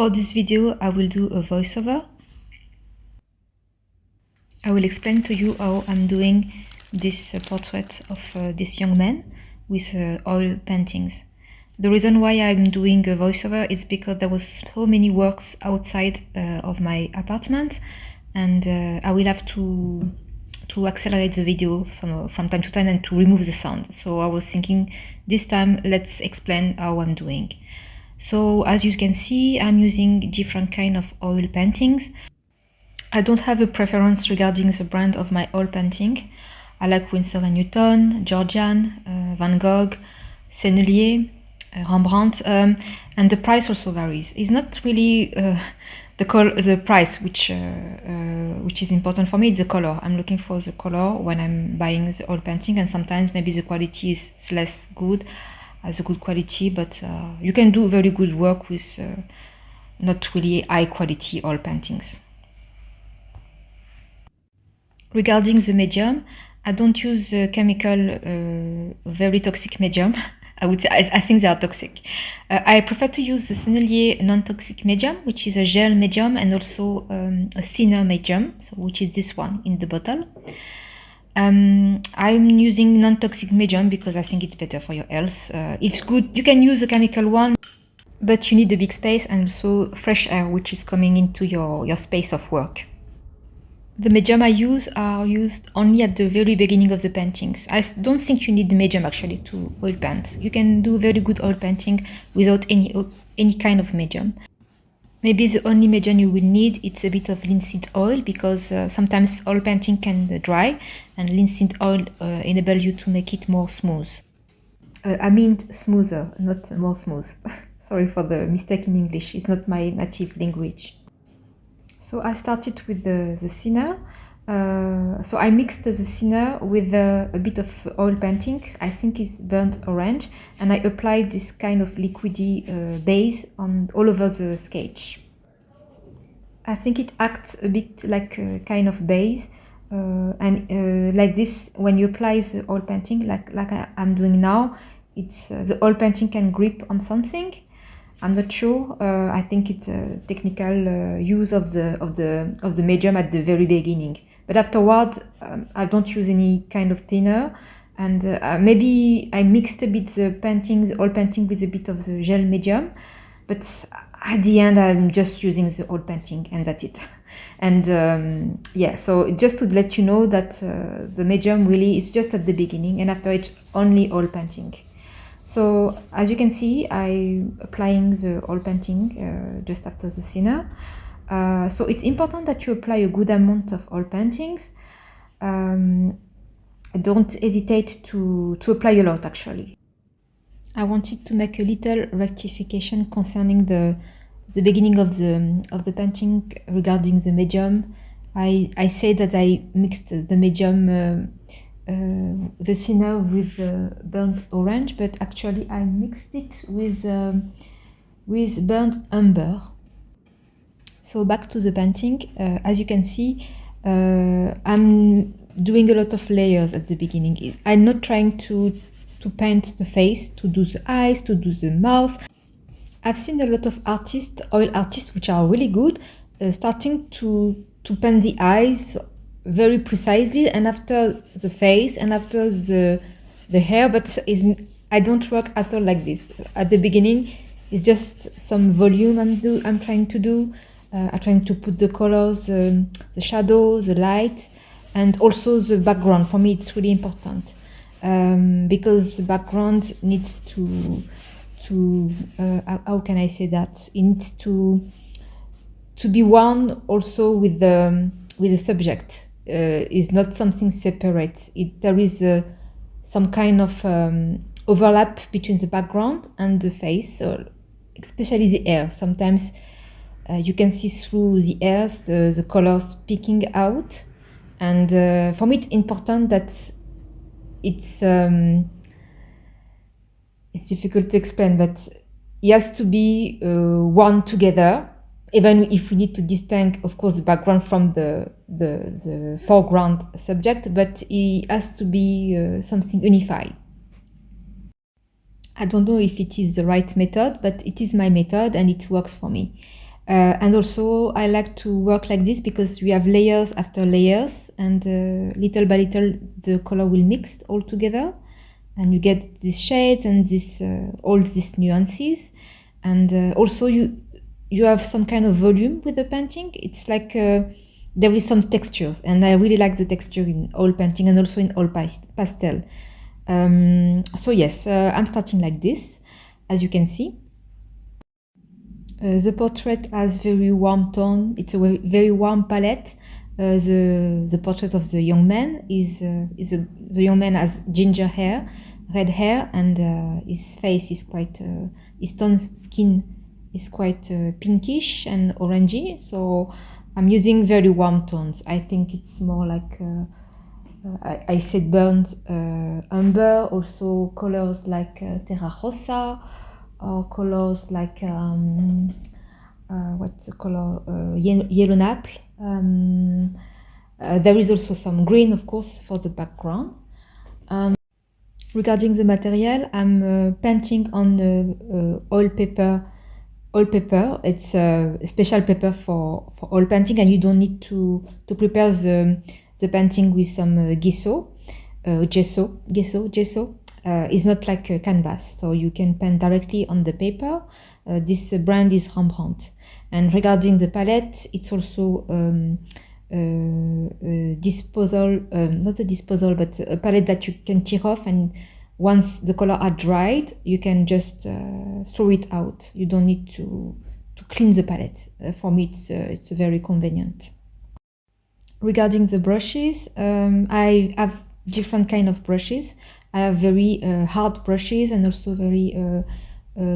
For this video, I will do a voiceover. I will explain to you how I'm doing this portrait of this young man with oil paintings. The reason why I'm doing a voiceover is because there was so many works outside of my apartment, and I will have to accelerate the video from time to time and to remove the sound. So I was thinking this time let's explain how I'm doing. So as you can see, I'm using different kind of oil paintings. I don't have a preference regarding the brand of my oil painting. I like Winsor and Newton, Georgian, Vangogh, Sennelier, Rembrandt, and the price also varies. It's not really the price which is important for me. It's the color. I'm looking for the color when I'm buying the oil painting, and sometimes maybe the quality is less good as a good quality, but you can do very good work with not really high quality oil paintings. Regarding the medium, I don't use chemical very toxic medium. I think they are toxic. I prefer to use the Sennelier non-toxic medium, which is a gel medium, and also a thinner medium, so which is this one in the bottle. I'm using non-toxic medium because I think it's better for your health. It's good. You can use a chemical one, but you need a big space and also fresh air, which is coming into your space of work. The medium I use are used only at the very beginning of the paintings. I don't think you need the medium actually to oil paint. You can do very good oil painting without any kind of medium. Maybe the only medium you will need it's a bit of linseed oil, because sometimes oil painting can dry, and linseed oil enables you to make it more smooth. I mean smoother, not more smooth. Sorry for the mistake in English. It's not my native language. So I started with the thinner. So I mixed the thinner with a bit of oil painting. I think it's burnt orange, and I applied this kind of liquidy base on all over the sketch. I think it acts a bit like a kind of base, and like this, when you apply the oil painting, like I'm doing now, it's the oil painting can grip on something. I'm not sure. I think it's a technical use of the medium at the very beginning. But afterward, I don't use any kind of thinner, and maybe I mixed a bit the oil painting with a bit of the gel medium. But at the end, I'm just using the oil painting, and that's it. And yeah, so just to let you know that the medium really is just at the beginning, and after it's only oil painting. So as you can see, I'm applying the oil painting just after the thinner. So it's important that you apply a good amount of oil paintings. Don't hesitate to apply a lot actually. I wanted to make a little rectification concerning the beginning of the painting regarding the medium. I said that I mixed the medium the thinner with burnt orange, but actually I mixed it with burnt umber. So back to the painting, as you can see, I'm doing a lot of layers at the beginning. I'm not trying to paint the face, to do the eyes, to do the mouth. I've seen a lot of oil artists, which are really good, starting to paint the eyes very precisely, and after the face, and after the hair, but I don't work at all like this. At the beginning, it's just some volume I'm trying to do. I'm trying to put the colors, the shadow, the light, and also the background. For me, it's really important because the background needs to how can I say that? It needs to be one also with the subject. Is not something separate. There is some kind of overlap between the background and the face, especially the hair. Sometimes you can see through the hairs the colors peeking out, and for me it's important that it's difficult to explain, but it has to be one together. Even if we need to distinguish, of course, the background from the foreground subject, but it has to be something unified. I don't know if it is the right method, but it is my method and it works for me. And also I like to work like this because we have layers after layers, and little by little the color will mix all together, and you get these shades and this all these nuances. And also you have some kind of volume with the painting. It's like there is some textures, and I really like the texture in oil painting and also in oil pastel. So yes, I'm starting like this, as you can see. The portrait has very warm tone. It's a very warm palette. The portrait of the young man the young man has ginger hair, red hair, and his face is quite his tone skin is quite pinkish and orangey. So I'm using very warm tones. I think it's more like I said burnt umber, also colors like terra rossa, or colors like what's the color, yellow napple. There is also some green, of course, for the background. Regarding the material, I'm painting on oil paper. It's a special paper for oil painting, and you don't need to prepare the painting with some gesso. Is not like a canvas, so you can paint directly on the paper. This brand is Rembrandt. And regarding the palette, it's also disposal, not a disposal, but a palette that you can tear off, and once the color are dried, you can just throw it out. You don't need to clean the palette. For me, it's very convenient. Regarding the brushes, I have different kind of brushes. I have very hard brushes and also very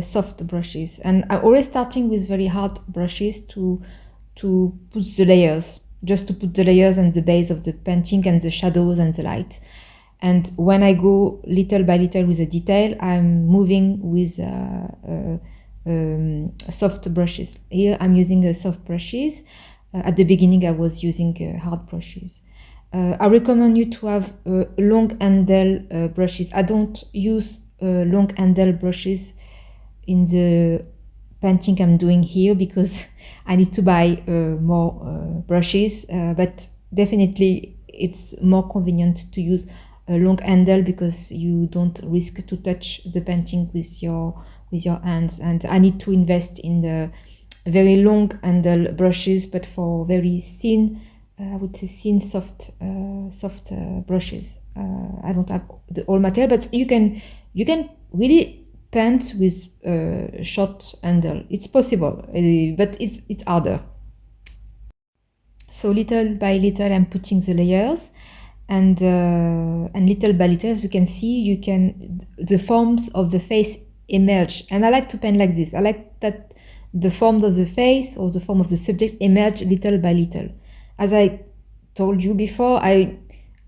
soft brushes. And I'm always starting with very hard brushes to put the layers, just to put the layers and the base of the painting and the shadows and the light. And when I go little by little with the detail, I'm moving with soft brushes. Here I'm using soft brushes. At the beginning I was using hard brushes. I recommend you to have long handle brushes. I don't use long handle brushes in the painting I'm doing here because I need to buy more brushes, but definitely it's more convenient to use a long handle because you don't risk to touch the painting with your hands. And I need to invest in the very long handle brushes, but for very thin, I would say thin, soft brushes. I don't have the whole material, but you can really paint with short handle. It's possible, but it's harder. So little by little, I'm putting the layers, and little by little, as you can see, the forms of the face emerge. And I like to paint like this. I like that the form of the face or the form of the subject emerge little by little. As I told you before, I'm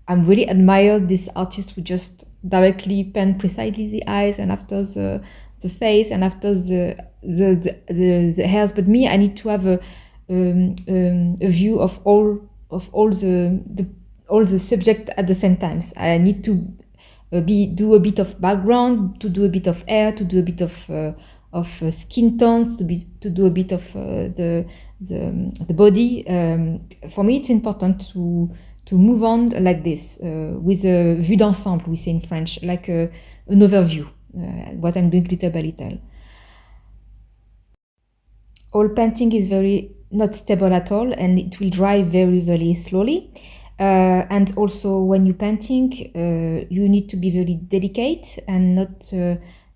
really admire this artist who just directly paint precisely the eyes and after the face and after the hairs. But me, I need to have a view of all the subject at the same time. I need to do a bit of background, to do a bit of hair, to do a bit of skin tones, to do a bit of the body. For me, it's important to move on like this with a vue d'ensemble, we say in French, like an overview. What I'm doing little by little. Oil painting is very not stable at all, and it will dry very, very slowly. And also, when you're painting, you need to be very delicate and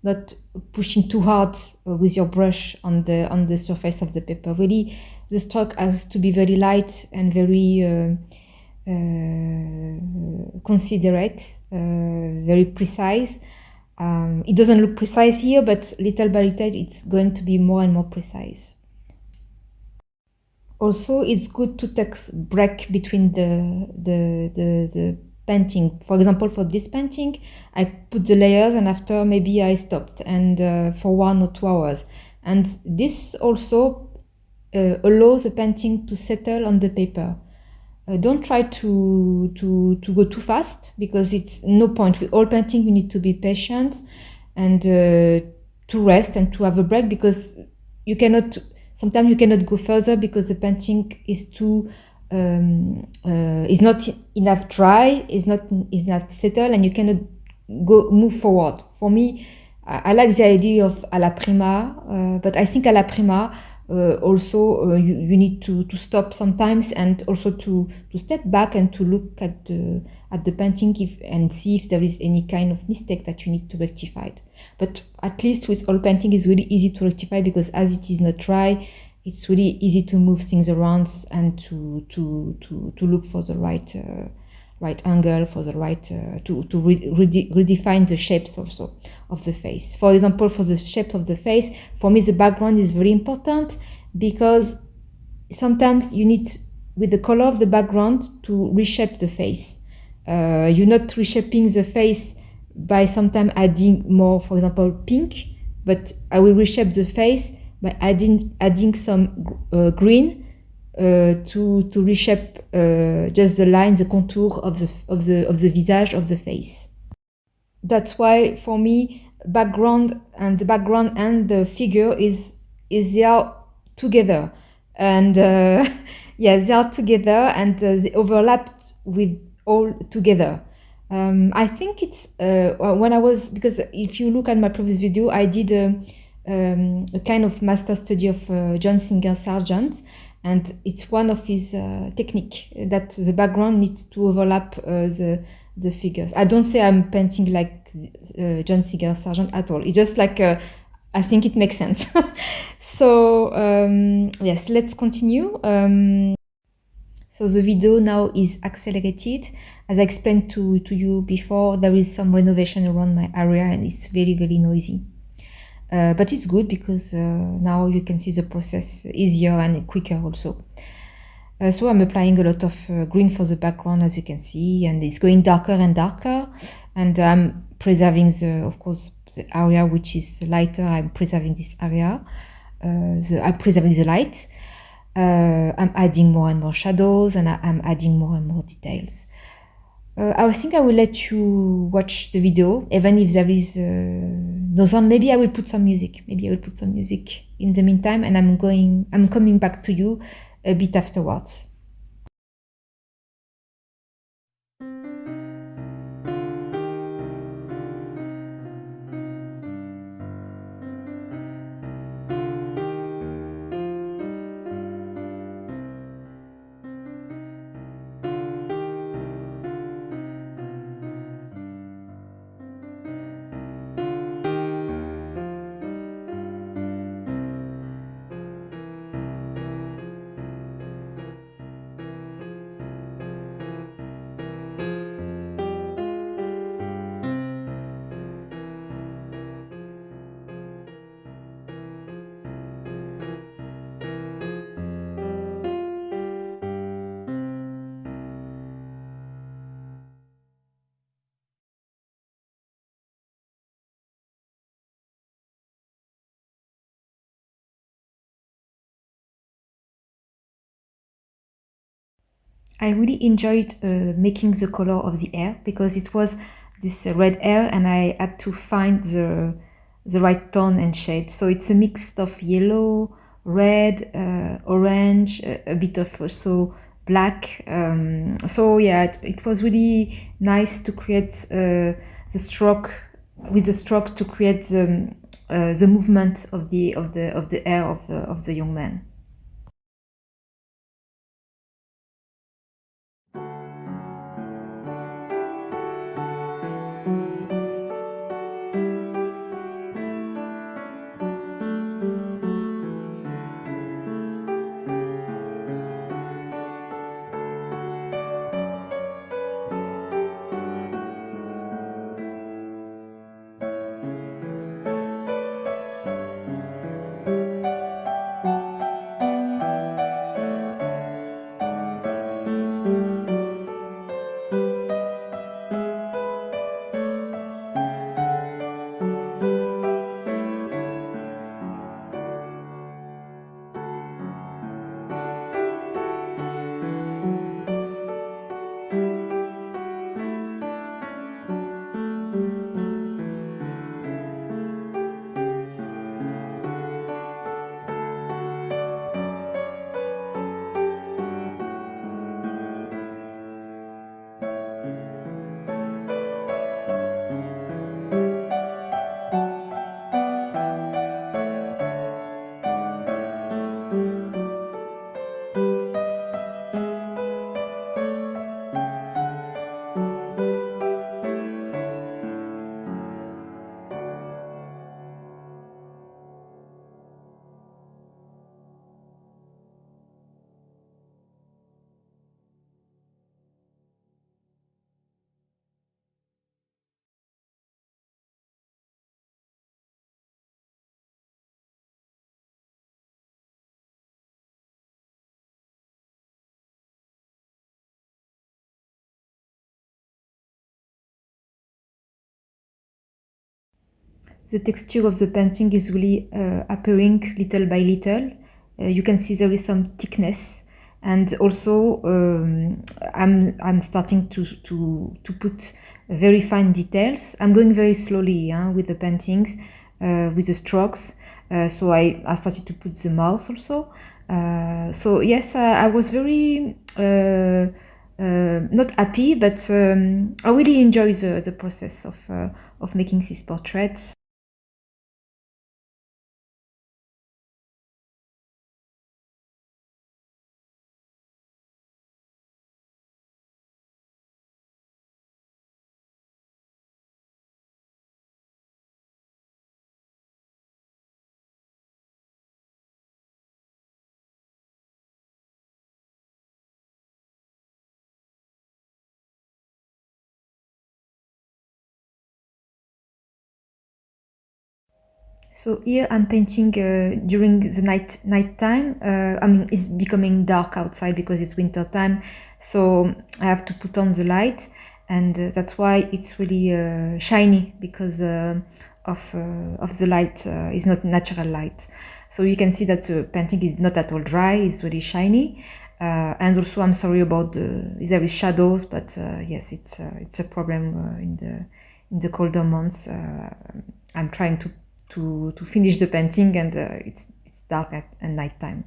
not pushing too hard with your brush on the surface of the paper. Really, the stroke has to be very light and very considerate, very precise. It doesn't look precise here, but little by little, it's going to be more and more precise. Also, it's good to take break between the painting. For example, for this painting, I put the layers and after maybe I stopped and for 1 or 2 hours. And this also allows the painting to settle on the paper. Don't try to go too fast because it's no point. With all painting, you need to be patient and to rest and to have a break because you cannot sometimes you cannot go further because the painting is too is not enough dry, is not settled, and you cannot move forward. For me, I like the idea of à la prima, but I think à la prima also you need to stop sometimes, and also to step back and to look at the painting and see if there is any kind of mistake that you need to rectify. But at least with oil painting, it's really easy to rectify because as it is not dry, it's really easy to move things around and to look for the right angle, for the right to redefine the shapes also of the face. For example, for the shape of the face, for me the background is very important because sometimes you need, with the color of the background, to reshape the face. You're not reshaping the face by sometimes adding more, for example, pink, but I will reshape the face by adding some green to reshape just the line, the contour of the visage of the face. That's why for me the background and the figure they are together, and yeah, they are together, and they overlapped with all together. I think it's when I was, because if you look at my previous video, I did a kind of master study of John Singer Sargent, and it's one of his technique that the background needs to overlap the figures. I don't say I'm painting like John Singer Sargent at all. It's just like I think it makes sense. So yes, let's continue. So the video now is accelerated. As I explained to you before, there is some renovation around my area and it's very, very noisy. But it's good because now you can see the process easier and quicker also. So I'm applying a lot of green for the background, as you can see, and it's going darker and darker. And I'm preserving of course, the area which is lighter. I'm preserving this area. I'm preserving the light. I'm adding more and more shadows, and I'm adding more and more details. I think I will let you watch the video, even if there is no sound. Maybe I will put some music. Maybe I will put some music in the meantime, and I'm coming back to you a bit afterwards. I really enjoyed making the color of the hair because it was this red hair, and I had to find the right tone and shade. So it's a mix of yellow, red, orange, a bit of also black. So yeah, it was really nice to create the stroke to create the movement of the hair of the young man. the texture of the painting is really appearing little by little. You can see there is some thickness, and also I'm starting to put very fine details. I'm going very slowly with the paintings, with the strokes. So I started to put the mouth also. So yes, I was very not happy, but I really enjoy the process of making these portraits. So here I'm painting during the night time. I mean, it's becoming dark outside because it's winter time, so I have to put on the light, and that's why it's really shiny, because of the light. Is not natural light. So you can see that the painting is not at all dry. It's really shiny. And also, I'm sorry about there is shadows, but yes, it's a problem in the colder months. I'm trying to finish the painting, and it's dark at night time.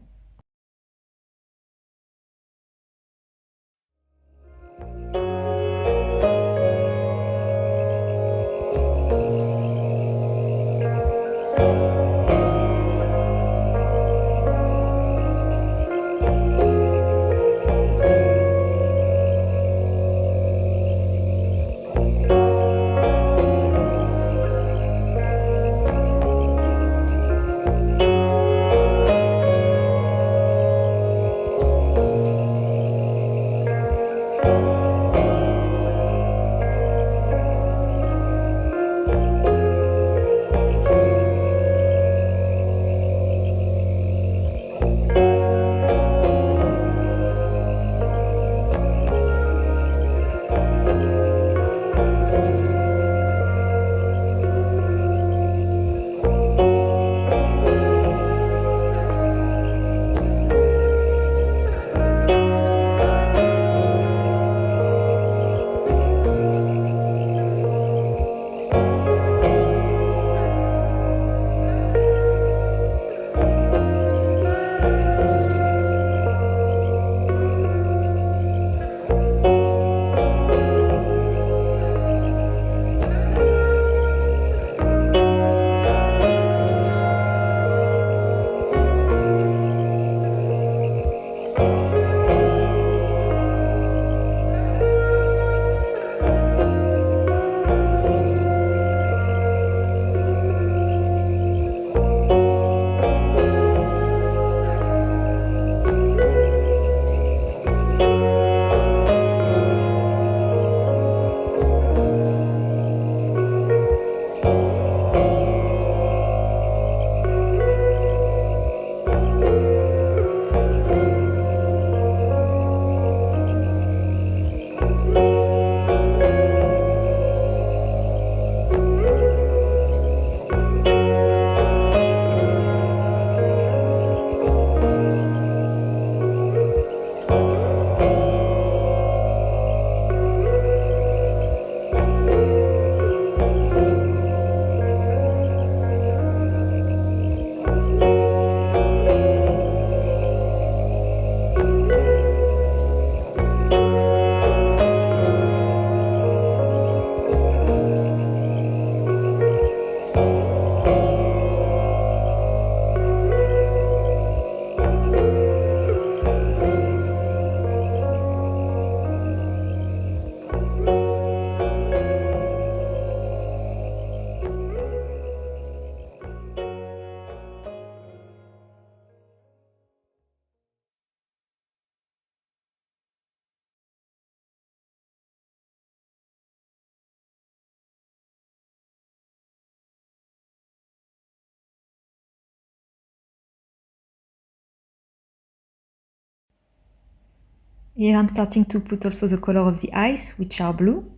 Here I'm starting to put also the color of the eyes, which are blue.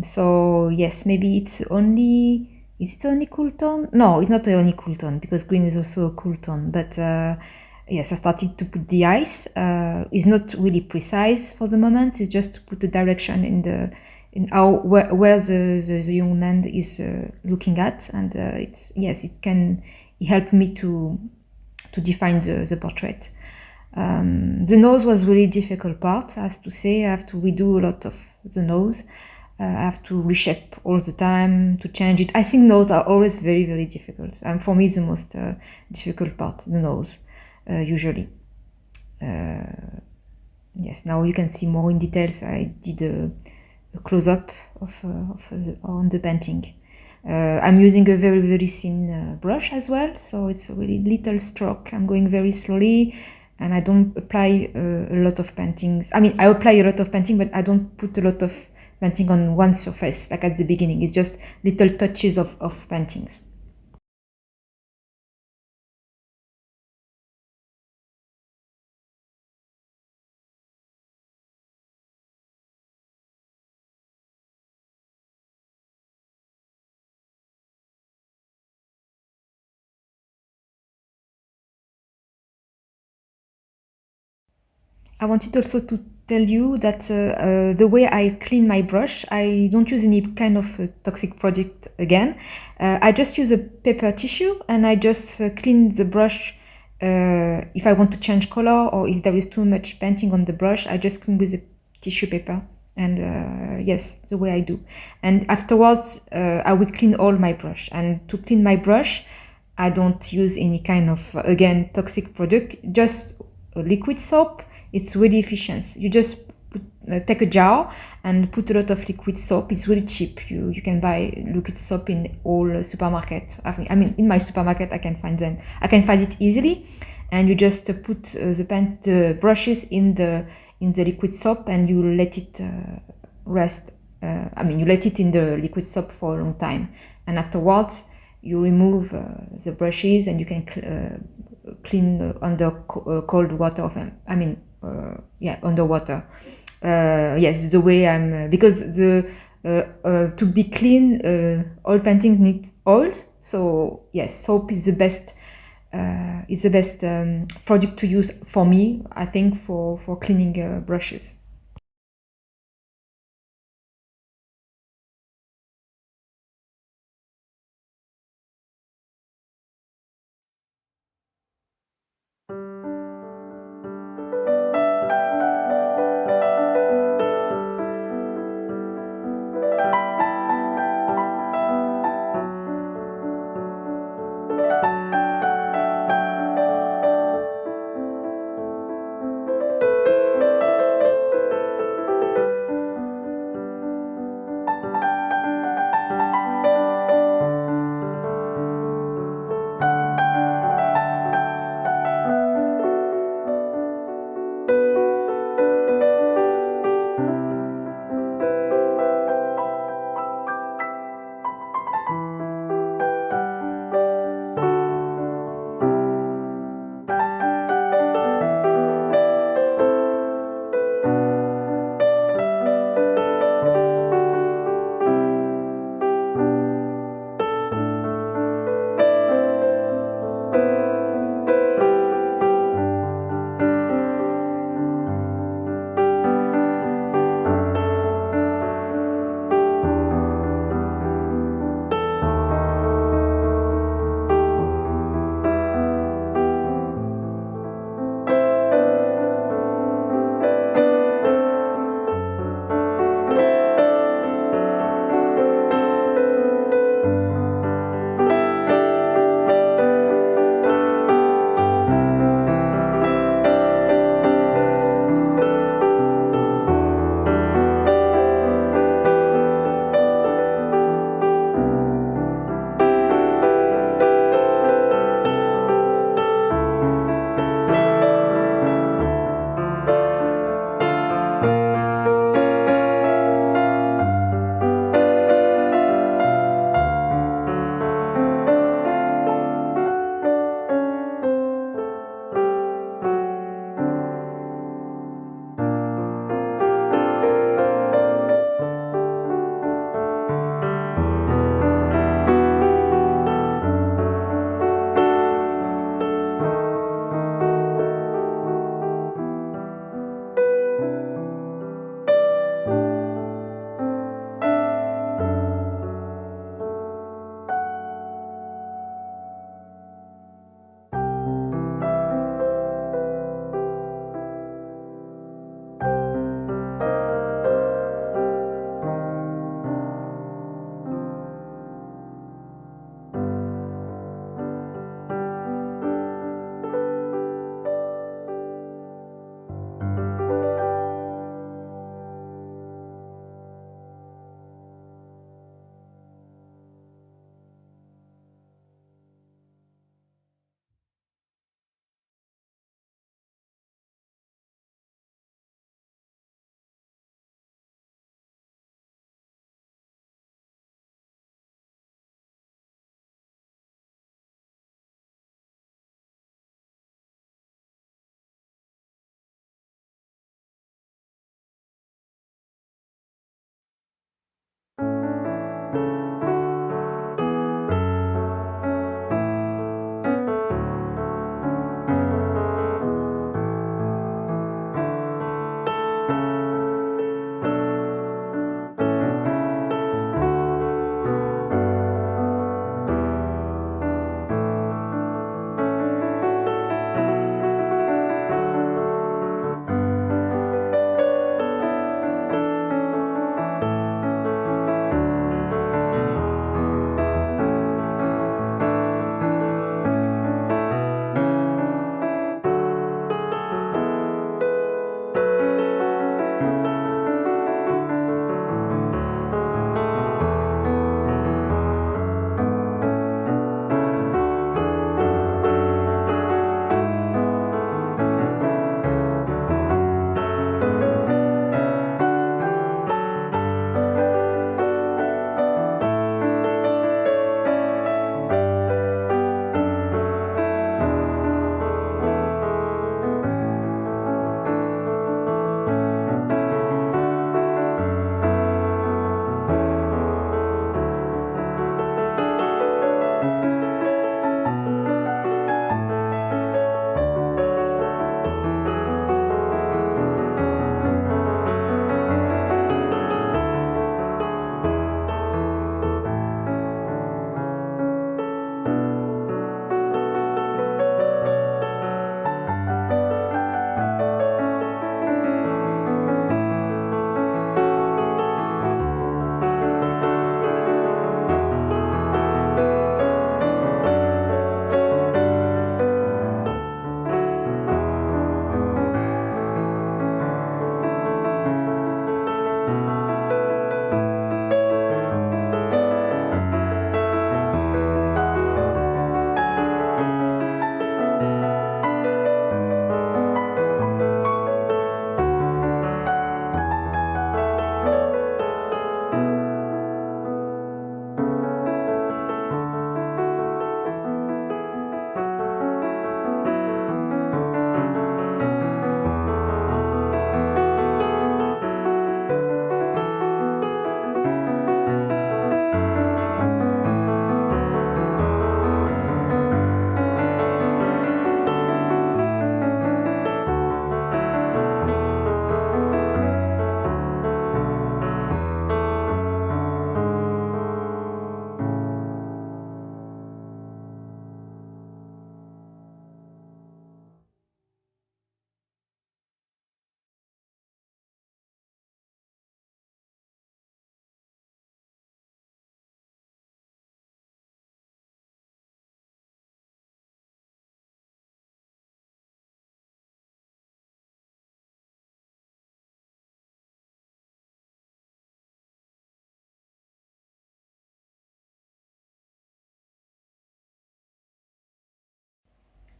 So yes, maybe it's only is it only cool tone? No, it's not only cool tone because green is also a cool tone. But yes, I started to put the ice. It's not really precise for the moment. It's just to put the direction in how where the young man is looking at, and it helped me to define the portrait. The nose was really difficult part. I have to say, I have to redo a lot of the nose. I have to reshape all the time to change it. I think nose are always very, very difficult. And for me, it's the most difficult part, the nose, usually. Yes, now you can see more in details. I did a close-up on the painting. I'm using a very, very thin brush as well, so it's a really little stroke. I'm going very slowly, and I don't apply a lot of paintings. I mean, I apply a lot of painting, but I don't put a lot of painting on one surface, like at the beginning. It's just little touches of paintings. I wanted also to tell you that the way I clean my brush, I don't use any kind of toxic product again. I just use a paper tissue and I just clean the brush. If I want to change color or if there is too much painting on the brush, I just clean with a tissue paper. And yes, the way I do. And afterwards, I will clean all my brush. And to clean my brush, I don't use any kind of, again, toxic product, just a liquid soap. It's really efficient. You just take a jar and put a lot of liquid soap. It's really cheap. You can buy liquid soap in all supermarkets. I mean, in my supermarket, I can find them. I can find it easily. And you just put the brushes in the liquid soap and you let it rest. You let it in the liquid soap for a long time. And afterwards, you remove the brushes and you can clean under cold water. Underwater. Yes, the way I'm because to be clean, oil paintings need oil. So yes, soap is the best. Is the best product to use for me. I think for cleaning brushes.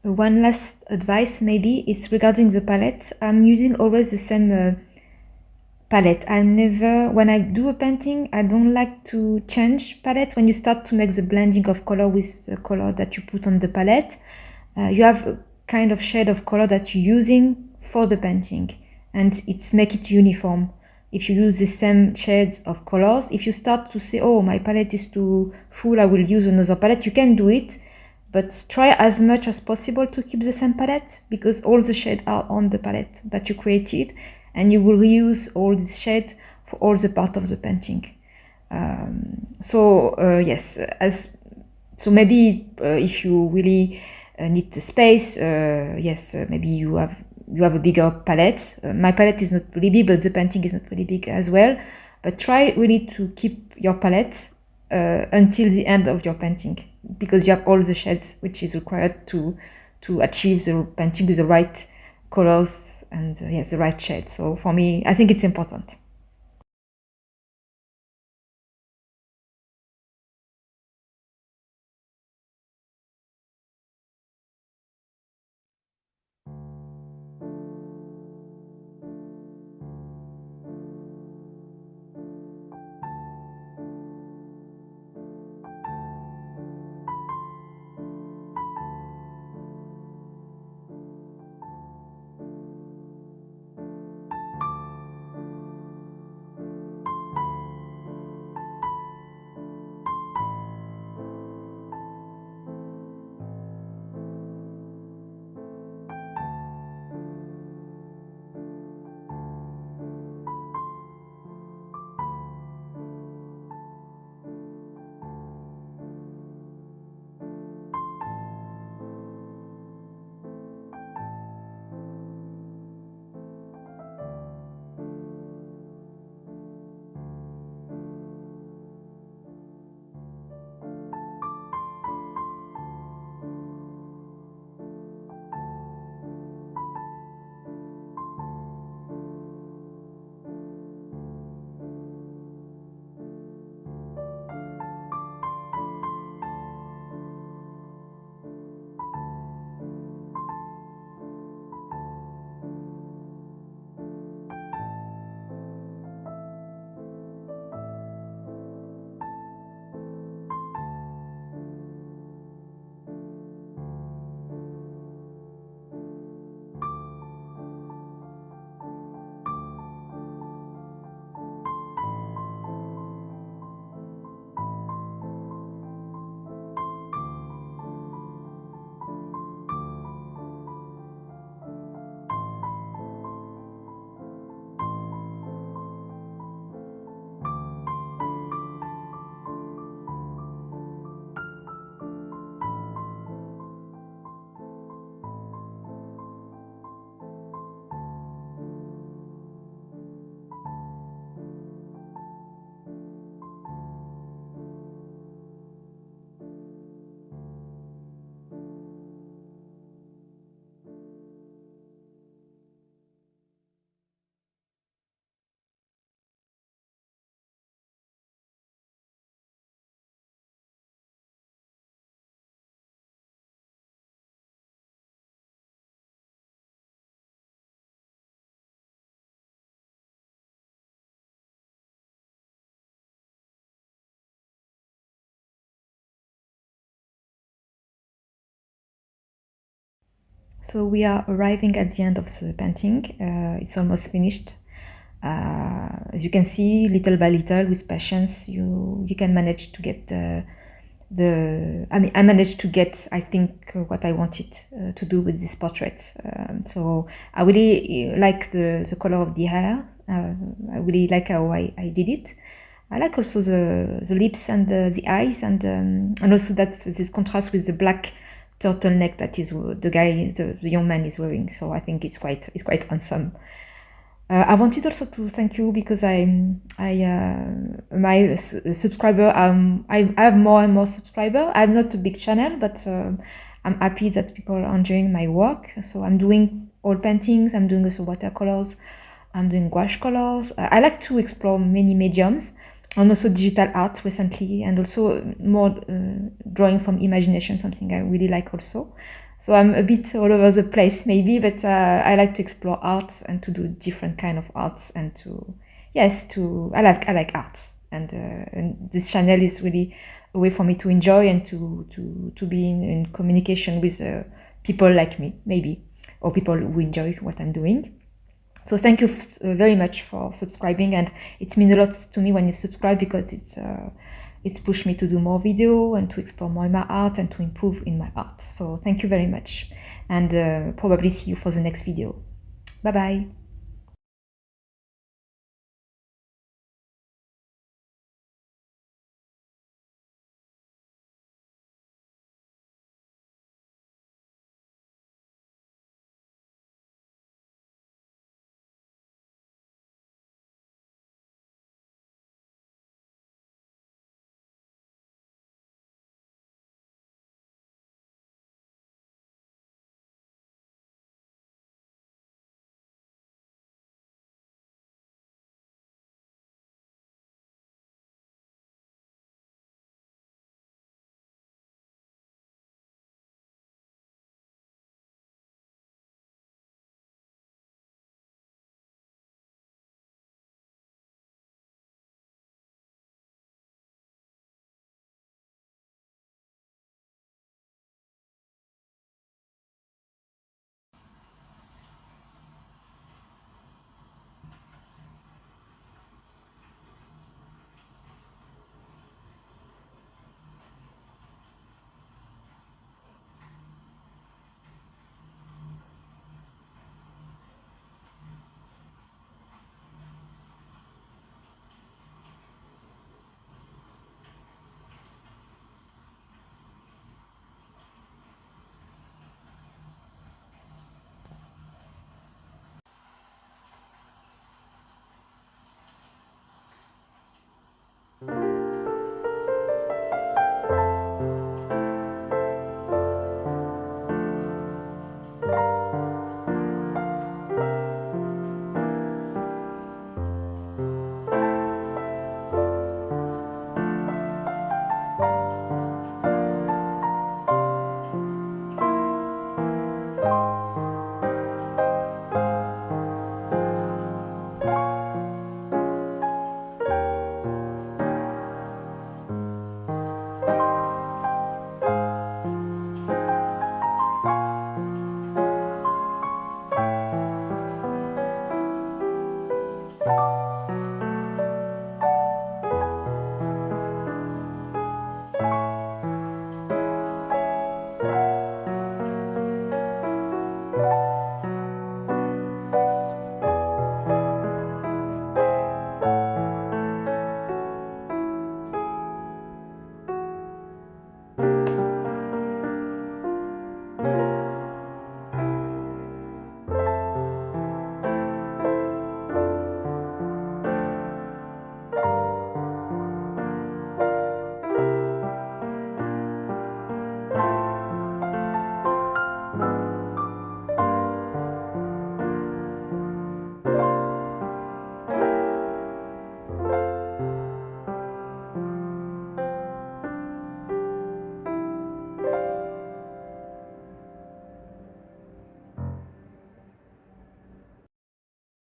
One last advice maybe is regarding the palette. I'm using always the same palette. When I do a painting, I don't like to change palette. When you start to make the blending of color with the color that you put on the palette, you have a kind of shade of color that you're using for the painting, and it's make it uniform. If you use the same shades of colors, if you start to say, oh, my palette is too full, I will use another palette, you can do it, but try as much as possible to keep the same palette, because all the shades are on the palette that you created, and you will reuse all this shade for all the part of the painting. Yes, so maybe if you really need the space, yes, maybe you have a bigger palette. My palette is not really big, but the painting is not really big as well. But try really to keep your palette until the end of your painting, because you have all the shades which is required to achieve the painting with the right colors and yes, the right shade. So for me, I think it's important. So we are arriving at the end of the painting. It's almost finished. As you can see, little by little, with patience, you can manage to get I managed to get, I think, what I wanted to do with this portrait. So I really like the color of the hair. I really like how I did it. I like also the lips and the eyes, and also that this contrast with the black turtleneck that is the young man is wearing. So I think it's quite handsome. I wanted also to thank you, because my subscriber, I have more and more subscriber. I'm not a big channel, but I'm happy that people are enjoying my work. So I'm doing oil paintings, I'm doing also watercolors, I'm doing gouache colors. I like to explore many mediums, and also digital art recently, and also more drawing from imagination, something I really like also. So I'm a bit all over the place maybe, but I like to explore art and to do different kind of arts and I like art, and this channel is really a way for me to enjoy and to be in communication with people like me maybe, or people who enjoy what I'm doing. So thank you very much for subscribing, and it means a lot to me when you subscribe, because it's pushed me to do more video and to explore more in my art and to improve in my art. So thank you very much, and probably see you for the next video. Bye bye.